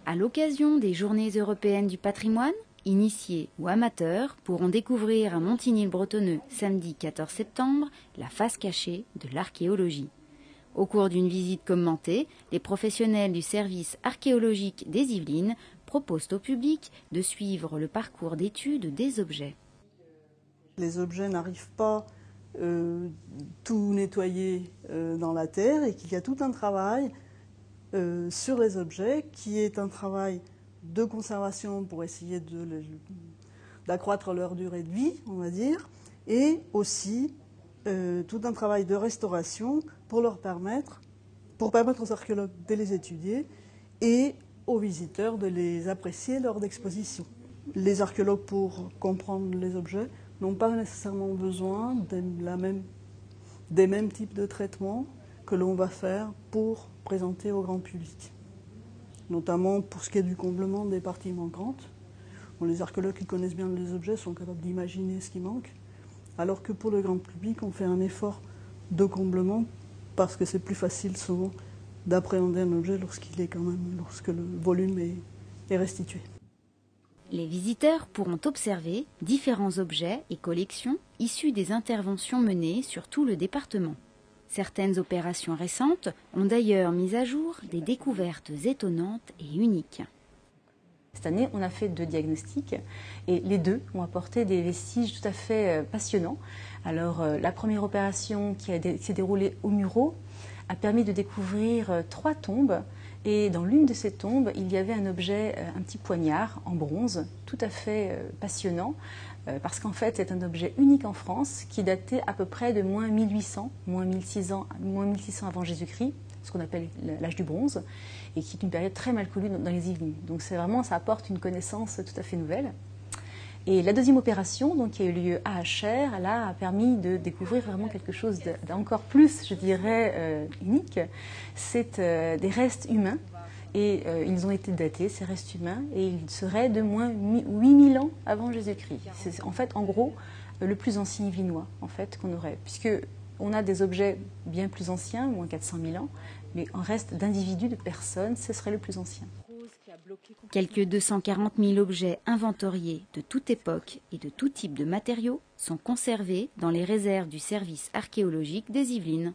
À l'occasion des Journées européennes du patrimoine, initiés ou amateurs pourront découvrir à Montigny-le-Bretonneux, samedi 14 septembre, la face cachée de l'archéologie. Au cours d'une visite commentée, les professionnels du service archéologique des Yvelines proposent au public de suivre le parcours d'étude des objets. Les objets n'arrivent pas tout nettoyer dans la terre et qu'il y a tout un travail sur les objets qui est un travail de conservation pour essayer d'accroître leur durée de vie, on va dire, et aussi tout un travail de restauration pour permettre aux archéologues de les étudier et aux visiteurs de les apprécier lors d'expositions. Les archéologues, pour comprendre les objets, n'ont pas nécessairement besoin des mêmes types de traitements que l'on va faire pour présenter au grand public. Notamment pour ce qui est du comblement des parties manquantes. Bon, les archéologues qui connaissent bien les objets sont capables d'imaginer ce qui manque, alors que pour le grand public, on fait un effort de comblement parce que c'est plus facile souvent d'appréhender un objet lorsque le volume est restitué. Les visiteurs pourront observer différents objets et collections issus des interventions menées sur tout le département. Certaines opérations récentes ont d'ailleurs mis à jour des découvertes étonnantes et uniques. Cette année, on a fait 2 diagnostics et les 2 ont apporté des vestiges tout à fait passionnants. Alors, la première opération qui s'est déroulée au Murau a permis de découvrir 3 tombes. Et dans l'une de ces tombes, il y avait un objet, un petit poignard en bronze, tout à fait passionnant, parce qu'en fait, c'est un objet unique en France qui datait à peu près de moins 1800, moins 1600 avant Jésus-Christ, ce qu'on appelle l'âge du bronze, et qui est une période très mal connue dans les Yvelines. Donc ça apporte une connaissance tout à fait nouvelle. Et la deuxième opération, donc, qui a eu lieu à Achères, a permis de découvrir vraiment quelque chose d'encore plus, je dirais, unique. C'est des restes humains, et ils ont été datés, ces restes humains, et ils seraient de moins 8000 ans avant Jésus-Christ. C'est en fait, en gros, le plus ancien yvelinois en fait, qu'on aurait, puisque on a des objets bien plus anciens, moins 400 000 ans, mais en reste d'individus, de personnes, ce serait le plus ancien. Quelques 240 000 objets inventoriés de toute époque et de tout type de matériaux sont conservés dans les réserves du service archéologique des Yvelines.